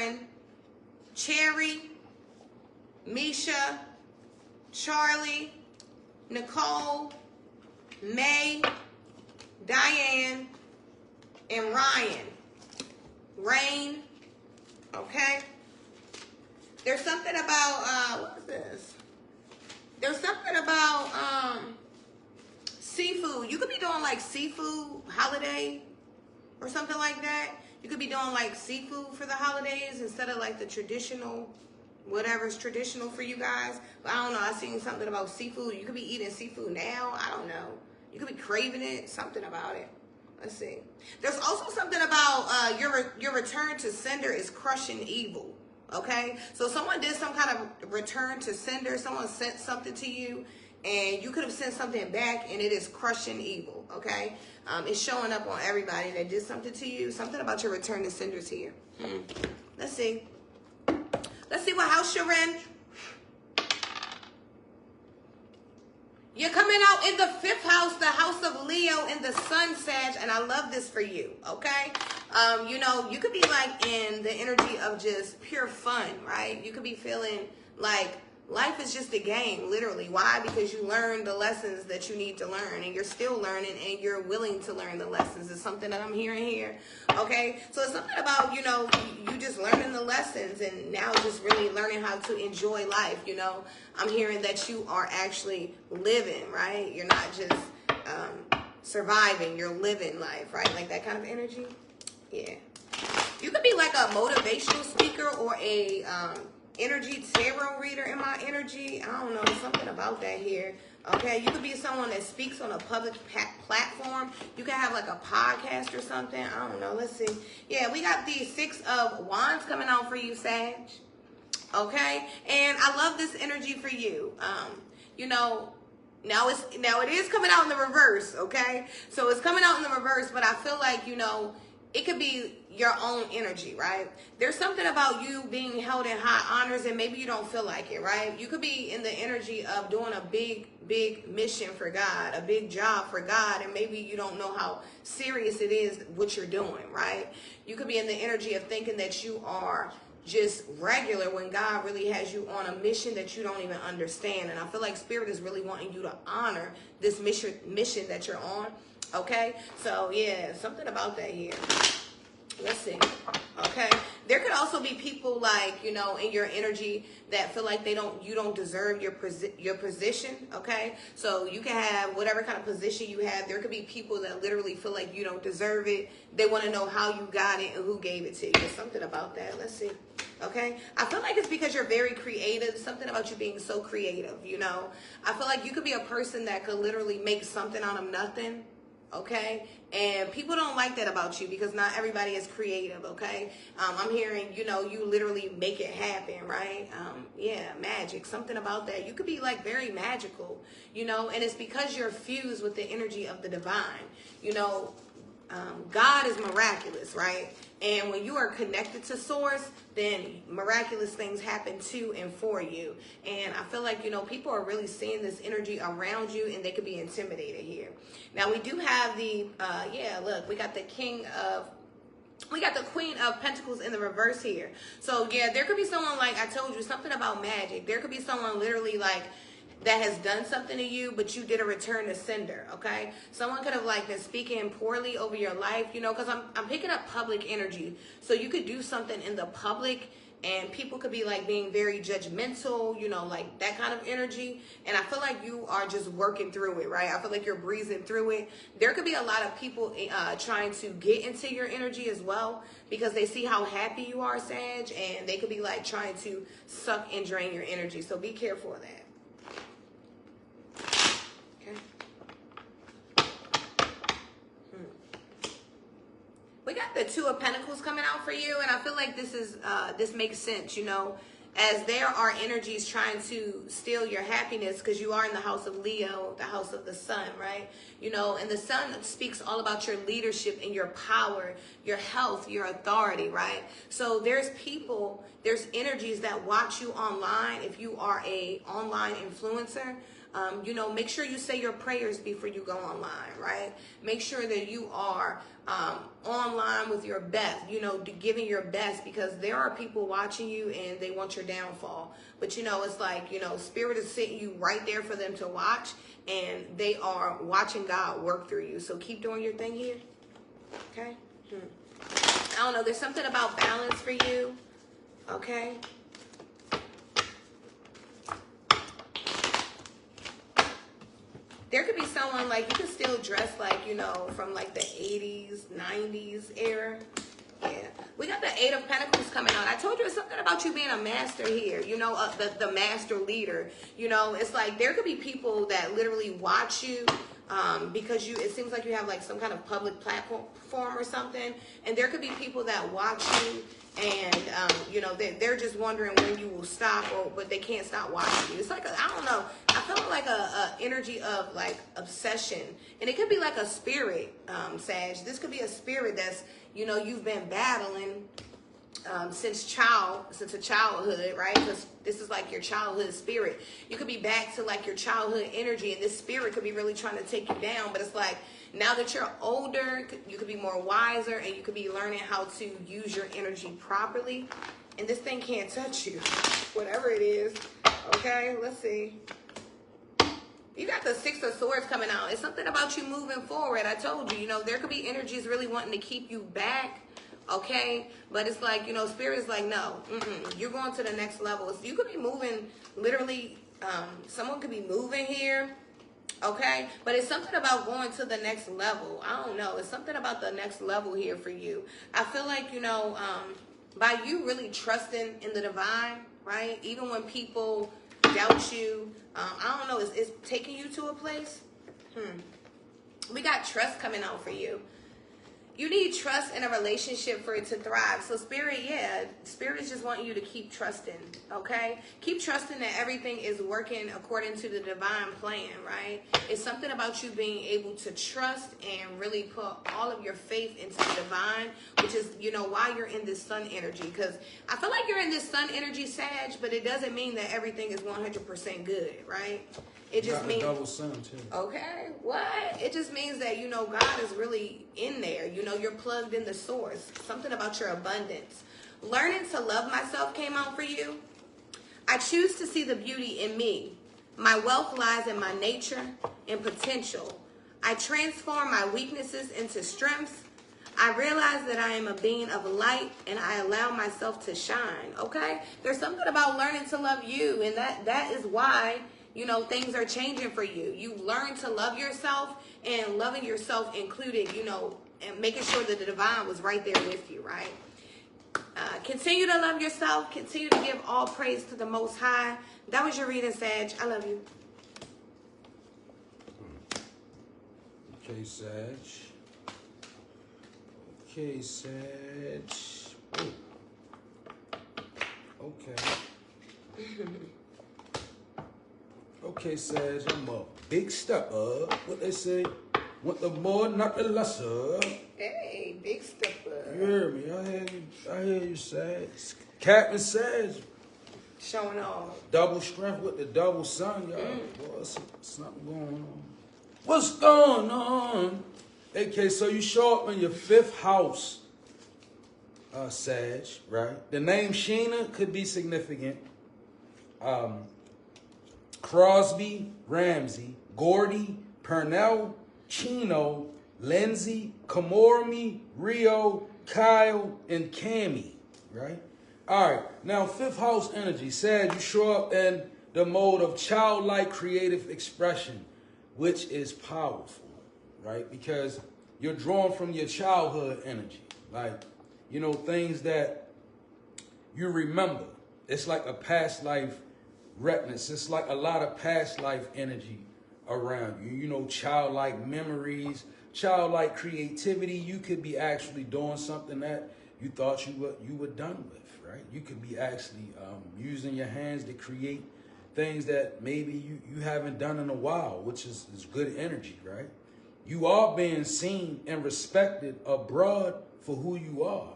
Karen, Cherry, Misha, Charlie, Nicole, May, Diane, and Ryan. Rain. Okay. There's something about, what is this? There's something about seafood. You could be doing like seafood holiday or something like that. You could be doing like seafood for the holidays instead of like the traditional, whatever's traditional for you guys. But I don't know. I seen something about seafood. You could be eating seafood now. I don't know. You could be craving it. Something about it. Let's see. There's also something about your return to sender is crushing evil. Okay, so someone did some kind of return to sender. Someone sent something to you, and you could have sent something back, and it is crushing evil. Okay, it's showing up on everybody that did something to you. Something about your return to senders here. Let's see. Let's see what house you're in. You're coming out in the 5th house, the house of Leo, in the sun, Sag, and I love this for you, okay? You know, you could be like in the energy of just pure fun, right? You could be feeling like life is just a game, literally. Why? Because you learned the lessons that you need to learn, and you're still learning, and you're willing to learn the lessons. It's something that I'm hearing here, okay? So it's something about, you know, you just learning the lessons, and now just really learning how to enjoy life, you know? I'm hearing that you are actually living, right? You're not just surviving, you're living life, right? Like that kind of energy. Yeah. You could be like a motivational speaker or a energy tarot reader in my energy. I don't know, something about that here. Okay, you could be someone that speaks on a public platform. You could have like a podcast or something. I don't know. Let's see. Yeah, we got the 6 of Wands coming out for you, Sag. Okay, and I love this energy for you. You know, now it is coming out in the reverse. Okay, so it's coming out in the reverse, but I feel like, you know, it could be your own energy, right? There's something about you being held in high honors, and maybe you don't feel like it, right? You could be in the energy of doing a big mission for God, a big job for God, and maybe you don't know how serious it is what you're doing, right? You could be in the energy of thinking that you are just regular when God really has you on a mission that you don't even understand. And I feel like Spirit is really wanting you to honor this mission that you're on. Okay, so yeah, something about that here. Let's see. Okay, there could also be people like, you know, in your energy that feel like you don't deserve your position. Okay, so you can have whatever kind of position you have. There could be people that literally feel like you don't deserve it. They want to know how you got it and who gave it to you. There's something about that. Let's see. Okay, I feel like it's because you're very creative. Something about you being so creative, you know. I feel like you could be a person that could literally make something out of nothing. Okay, and people don't like that about you because not everybody is creative. Okay, I'm hearing, you know, you literally make it happen, right? Yeah, magic, something about that. You could be like very magical, you know, and it's because you're fused with the energy of the divine. You know, God is miraculous, right? And when you are connected to source, then miraculous things happen to and for you. And I feel like, you know, people are really seeing this energy around you, and they could be intimidated here. Now we do have the, yeah, look, we got the Queen of Pentacles in the reverse here. So yeah, there could be someone, like I told you, something about magic. There could be someone literally like that has done something to you, but you did a return to sender. Okay, someone could have like been speaking poorly over your life, you know, because I'm picking up public energy. So you could do something in the public, and people could be like being very judgmental, you know, like that kind of energy. And I feel like you are just working through it, right? I feel like you're breezing through it. There could be a lot of people trying to get into your energy as well, because they see how happy you are, Sag, and they could be like trying to suck and drain your energy. So be careful of that. We got the 2 of Pentacles coming out for you, and I feel like this makes sense, you know, as there are energies trying to steal your happiness, because you are in the house of Leo, the house of the sun, right? You know, and the sun speaks all about your leadership and your power, your health, your authority, right? So there's energies that watch you online. If you are a online influencer, You know, make sure you say your prayers before you go online, right? Make sure that you are online with your best, you know, giving your best, because there are people watching you and they want your downfall. But, you know, it's like, you know, Spirit is sitting you right there for them to watch, and they are watching God work through you. So keep doing your thing here. Okay? I don't know. There's something about balance for you. Okay? There could be someone, like, you could still dress like, you know, from like the 80s, 90s era. Yeah. We got the 8 of Pentacles coming out. I told you it's something about you being a master here, you know, the master leader. You know, it's like there could be people that literally watch you because it seems like you have like some kind of public platform or something. And there could be people that watch you and, you know, they're just wondering when you will stop, but they can't stop watching you. It's like, I don't know. I felt like a energy of like obsession. And it could be like a spirit, Sag. This could be a spirit that's, you know, you've been battling since a childhood, right? Because this is like your childhood spirit. You could be back to like your childhood energy, and this spirit could be really trying to take you down. But it's like, now that you're older, you could be more wiser, and you could be learning how to use your energy properly. And this thing can't touch you, whatever it is. Okay, let's see. You got the 6 of Swords coming out. It's something about you moving forward. I told you, you know, there could be energies really wanting to keep you back. Okay, but it's like, you know, Spirit is like, no, you're going to the next level. So you could be moving, literally, someone could be moving here, okay? But it's something about going to the next level. I don't know. It's something about the next level here for you. I feel like, you know, by you really trusting in the divine, right? Even when people doubt you, I don't know, it's taking you to a place. We got trust coming out for you. You need trust in a relationship for it to thrive. So Spirit, yeah, Spirit is just wanting you to keep trusting, okay? Keep trusting that everything is working according to the divine plan, right? It's something about you being able to trust and really put all of your faith into the divine, which is, you know, why you're in this sun energy. Because I feel like you're in this sun energy, Sag, but it doesn't mean that everything is 100% good, right? It just means double sun too. Okay, what? It just means that, you know, God is really in there. You know, you're plugged in the source. Something about your abundance. Learning to love myself came out for you. I choose to see the beauty in me. My wealth lies in my nature and potential. I transform my weaknesses into strengths. I realize that I am a being of light, and I allow myself to shine. Okay? There's something about learning to love you, and that is why, you know, things are changing for you. You learn to love yourself, and loving yourself included, you know, and making sure that the divine was right there with you, right? Continue to love yourself. Continue to give all praise to the Most High. That was your reading, Sag. I love you. Okay, Sag. Okay, Sag. Ooh. Okay. Okay, Sag, I'm a big stepper. What they say? Want the more, not the lesser. Hey, big stepper. You hear me? I hear you, Sag. Captain Sag. Showing off. Double strength with the double sun, y'all. Boy, something going on. What's going on? Okay, so you show up in your 5th house, Sag, right? The name Sheena could be significant. Crosby, Ramsey, Gordy, Purnell, Chino, Lindsay, Kamormi, Rio, Kyle, and Cammy, right? All right, now 5th house energy. Sag, you show up in the mode of childlike creative expression, which is powerful, right? Because you're drawn from your childhood energy, like, you know, things that you remember. It's like a past life retinas. It's like a lot of past life energy around you. You know, childlike memories, childlike creativity. You could be actually doing something that you thought you were done with, right? You could be actually using your hands to create things that maybe you haven't done in a while, which is good energy, right? You are being seen and respected abroad for who you are,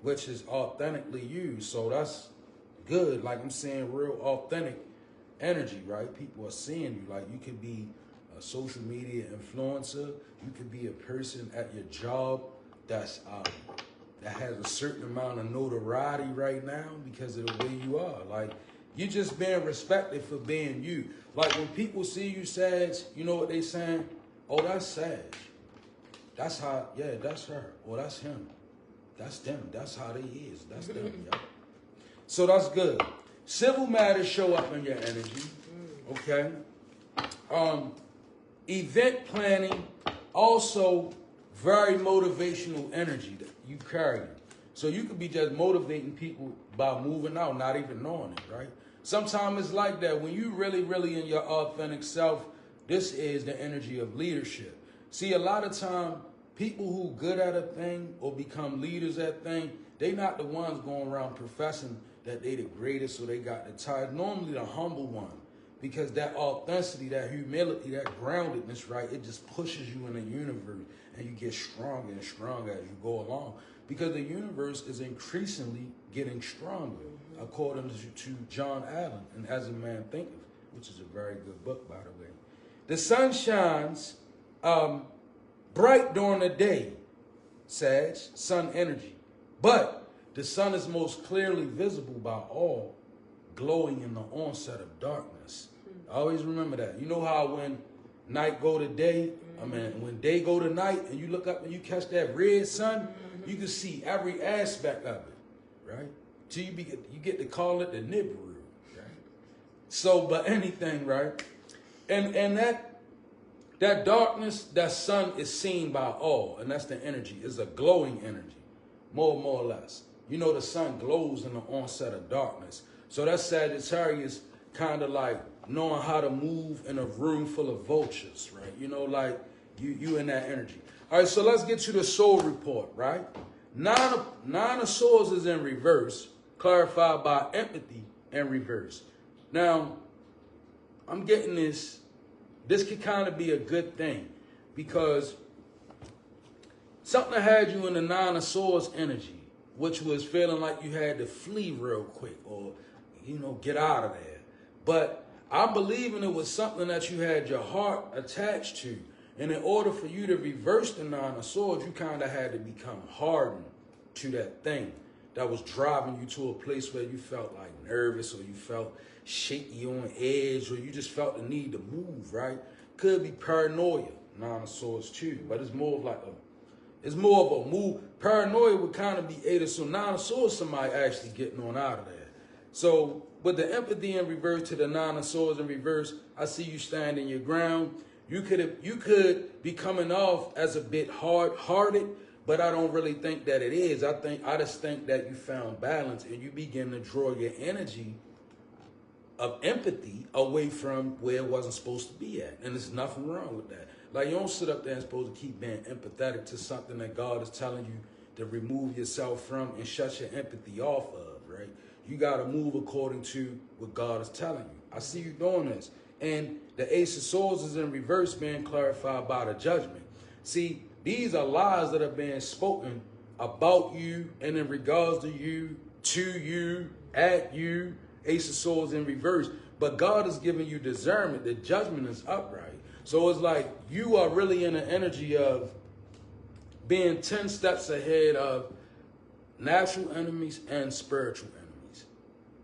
which is authentically you. So that's good. Like I'm saying, real authentic energy, right? People are seeing you. Like, you could be a social media influencer. You could be a person at your job that's that has a certain amount of notoriety right now because of the way you are. Like, you just being respected for being you. Like, when people see you, Sag, you know what they saying? Oh, that's Sag. That's how, yeah, that's her. Or that's him. That's them. That's how they is. That's them, yeah. So that's good. Civil matters show up in your energy. Okay. Event planning, also very motivational energy that you carry. So you could be just motivating people by moving out, not even knowing it, right? Sometimes it's like that. When you really, really in your authentic self, this is the energy of leadership. See, a lot of time, people who good at a thing or become leaders at a thing, they not the ones going around professing that they the greatest or they got the title. Normally the humble one. Because that authenticity, that humility, that groundedness, right, it just pushes you in the universe and you get stronger and stronger as you go along. Because the universe is increasingly getting stronger, according to John Allen and As a Man Thinketh, which is a very good book, by the way. The sun shines bright during the day, Sag, sun energy. But the sun is most clearly visible by all, glowing in the onset of darkness. Always remember that. You know how when night go to day, when day go to night, and you look up and you catch that red sun, you can see every aspect of it, right? Till you get to call it the Nibiru, right? So, but anything, right? And that darkness, that sun is seen by all, and that's the energy. It's a glowing energy, more or less. You know, the sun glows in the onset of darkness. So that Sagittarius kind of like knowing how to move in a room full of vultures, right? You know, like you in that energy. All right, so let's get to the soul report, right? Nine of swords is in reverse, clarified by empathy in reverse. Now, I'm getting this. This could kind of be a good thing because something had you in the Nine of Swords energy, which was feeling like you had to flee real quick or, get out of there. But I'm believing it was something that you had your heart attached to. And in order for you to reverse the Nine of Swords, you kind of had to become hardened to that thing that was driving you to a place where you felt like nervous or you felt shaky on edge or you just felt the need to move, right? Could be paranoia, Nine of Swords too, but it's more of a move. Paranoia would kind of be aided. So Nine of Swords, somebody actually getting on out of there. So with the empathy in reverse to the Nine of Swords in reverse, I see you standing your ground. You could be coming off as a bit hard-hearted, but I don't really think that it is. I just think that you found balance and you begin to draw your energy of empathy away from where it wasn't supposed to be at. And there's nothing wrong with that. Like, you don't sit up there and supposed to keep being empathetic to something that God is telling you to remove yourself from and shut your empathy off of, right? You got to move according to what God is telling you. I see you doing this. And the Ace of Swords is in reverse, being clarified by the Judgment. See, these are lies that are being spoken about you and in regards to you, at you, Ace of Swords in reverse. But God is giving you discernment. The Judgment is upright. So it's like you are really in an energy of being 10 steps ahead of natural enemies and spiritual enemies.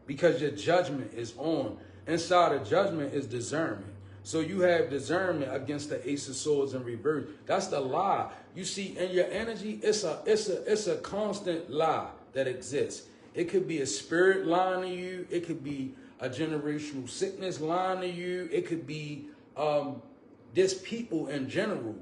Because your judgment is on. Inside of judgment is discernment. So you have discernment against the Ace of Swords in reverse. That's the lie. You see, in your energy, it's a constant lie that exists. It could be a spirit lying to you. It could be a generational sickness lying to you. It could be just people in general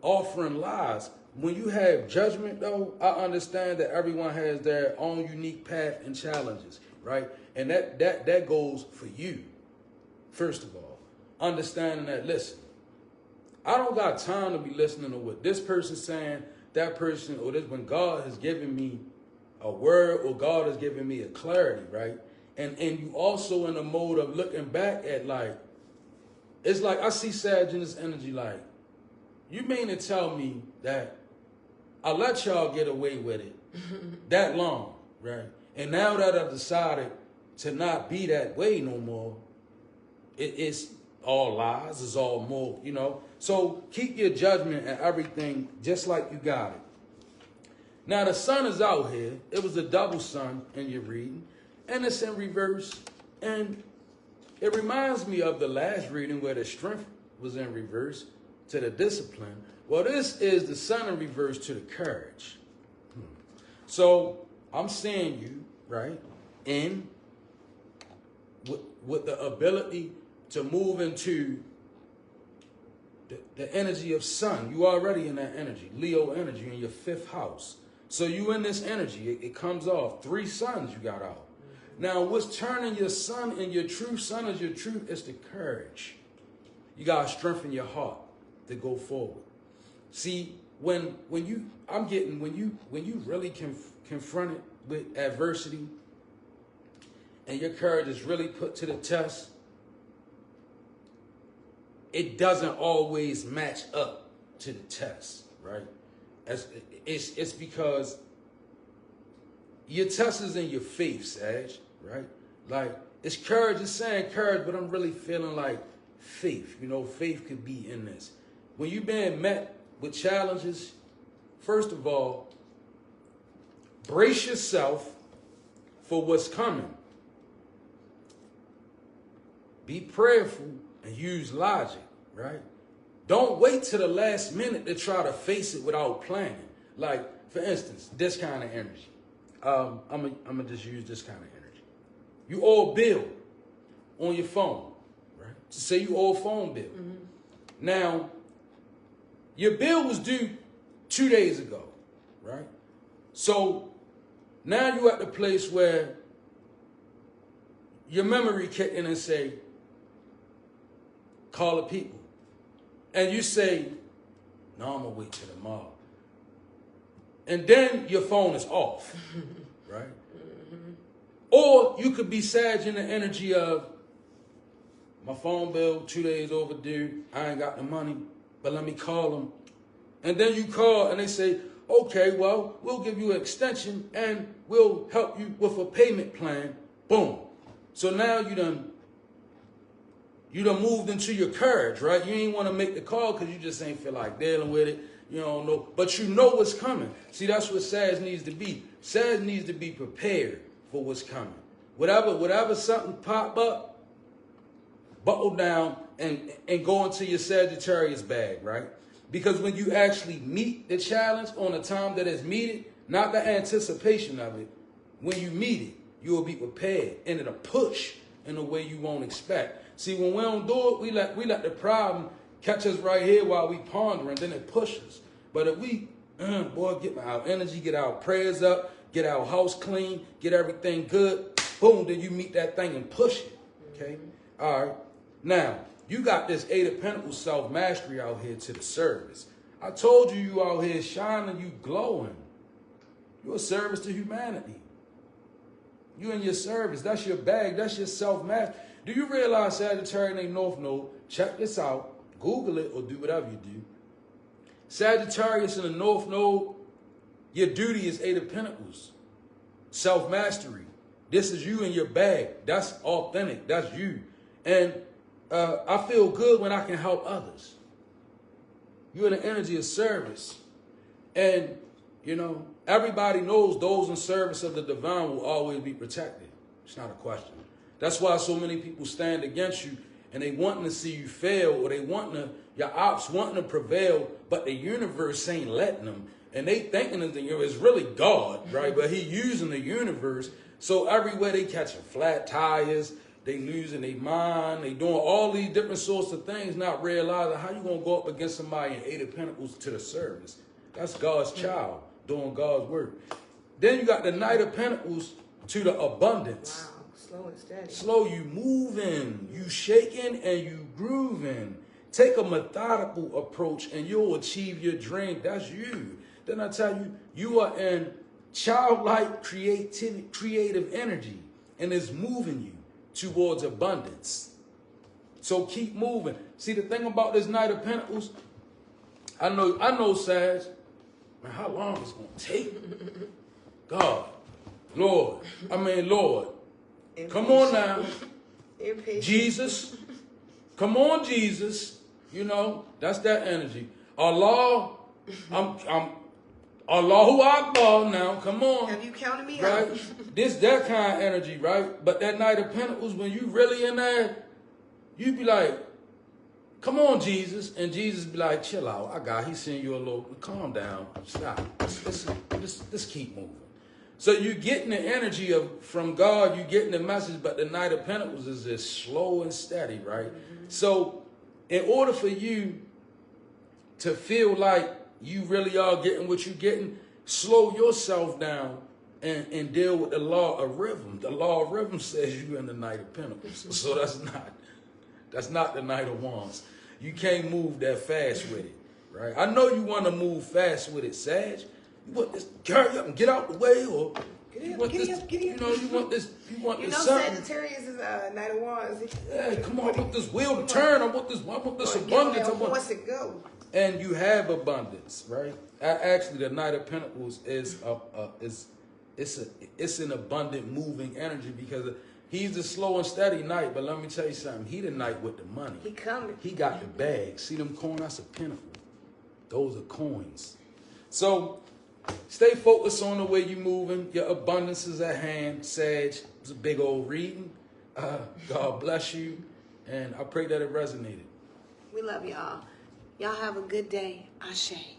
offering lies. When you have judgment, though, I understand that everyone has their own unique path and challenges, right? And that goes for you, first of all. Understanding that, listen, I don't got time to be listening to what this person's saying, that person, or this, when God has given me a word or God has given me a clarity, right? And you also in the mode of looking back at, like, it's like I see Sag in this energy like, you mean to tell me that I let y'all get away with it that long, right? And now that I've decided to not be that way no more, it's all lies, it's all more, you know. So keep your judgment and everything just like you got it. Now the sun is out here. It was a double sun in your reading, and it's in reverse. And it reminds me of the last reading where the strength was in reverse to the discipline. Well, this is the sun in reverse to the courage. So I'm seeing you, right, in with the ability to move into the energy of sun. You already in that energy, Leo energy in your 5th house. So you in this energy, it comes off. 3 suns you got out. Now what's turning your sun and your truth, sun is your truth, is the courage. You got to strengthen your heart to go forward. See, when you really confronted with adversity and your courage is really put to the test, it doesn't always match up to the test, right? It's because your test is in your faith, Sag, right? Like, it's courage, it's saying courage, but I'm really feeling like faith. You know, faith could be in this. When you're being met with challenges, first of all, brace yourself for what's coming. Be prayerful and use logic, right? Don't wait till the last minute to try to face it without planning. Like, for instance, this kind of energy. I'm gonna just use this kind of energy. You owe a bill on your phone, right? So say you owe a phone bill. Mm-hmm. Now, your bill was due 2 days ago, right? So now you're at the place where your memory kicked in and say, call the people. And you say, no, I'm going to wait till tomorrow. And then your phone is off, right? Mm-hmm. Or you could be sad in the energy of, my phone bill, 2 days overdue, I ain't got the money, but let me call them. And then you call and they say, okay, well, we'll give you an extension and we'll help you with a payment plan. Boom. So now you done moved into your courage, right? You ain't want to make the call because you just ain't feel like dealing with it. You don't know, but you know what's coming. See, that's what Sag needs to be. Sag needs to be prepared for what's coming. Whatever something pop up, buckle down and go into your Sagittarius bag, right? Because when you actually meet the challenge on the time that it's needed, not the anticipation of it, when you meet it, you will be prepared and it'll push in a way you won't expect. See, when we don't do it, we let the problem catch us right here while we ponder, and then it pushes. But if we, get our energy, get our prayers up, get our house clean, get everything good, boom, then you meet that thing and push it, okay? All right. Now, you got this 8 of Pentacles self-mastery out here to the service. I told you out here shining, you glowing. You're a service to humanity. You in your service. That's your bag. That's your self-mastery. Do you realize Sagittarius ain't North Node? Check this out. Google it or do whatever you do. Sagittarius in the North Node, your duty is 8 of Pentacles. Self-mastery. This is you in your bag. That's authentic. That's you. And I feel good when I can help others. You're in the energy of service. And, everybody knows those in service of the divine will always be protected. It's not a question. That's why so many people stand against you and they wanting to see you fail, or your ops wanting to prevail, but the universe ain't letting them. And they thinking that it's really God, right? But he using the universe. So everywhere they catching flat tires, they losing their mind, they doing all these different sorts of things, not realizing how you going to go up against somebody in 8 of Pentacles to the service. That's God's child doing God's work. Then you got the Knight of Pentacles to the abundance. Wow, slow and steady. Slow, you moving, you shaking and you grooving. Take a methodical approach and you'll achieve your dream. That's you. Then I tell you, you are in childlike creative energy, and it's moving you towards abundance. So keep moving. See, the thing about this Knight of Pentacles, I know, Sag, man, how long it's going to take? God, Lord. Come on now. Impatient. Jesus, Come on, Jesus. You know, that's that energy. Allah, I'm Allahu Akbar now. Come on. Have you counted me Right? out? This that kind of energy, right? But that Knight of Pentacles, when you really in there, you be like, come on, Jesus. And Jesus be like, chill out. He sent you a little, calm down. Stop. Let's keep moving. So you're getting the energy from God, you're getting the message, but the Knight of Pentacles is just slow and steady, right? Mm-hmm. So in order for you to feel like you really are getting what you're getting, slow yourself down and deal with the law of rhythm. The law of rhythm says you're in the Knight of Pentacles. So that's not the Knight of Wands. You can't move that fast with it, right? I know you want to move fast with it, Sag. You want this, hurry up and get out the way, or get up. You know, you want this something. Sagittarius is Knight of Wands. Yeah, come on, I want this wheel to turn. I want this abundance. I want it go. And you have abundance, right? Actually, the Knight of Pentacles is an abundant moving energy because he's a slow and steady knight. But let me tell you something. He the knight with the money. He coming. He got the bag. See them coins? That's a pinnacle. Those are coins. So stay focused on the way you're moving. Your abundance is at hand, Sag. It's a big old reading. God bless you. And I pray that it resonated. We love y'all. Y'all have a good day. Ashe.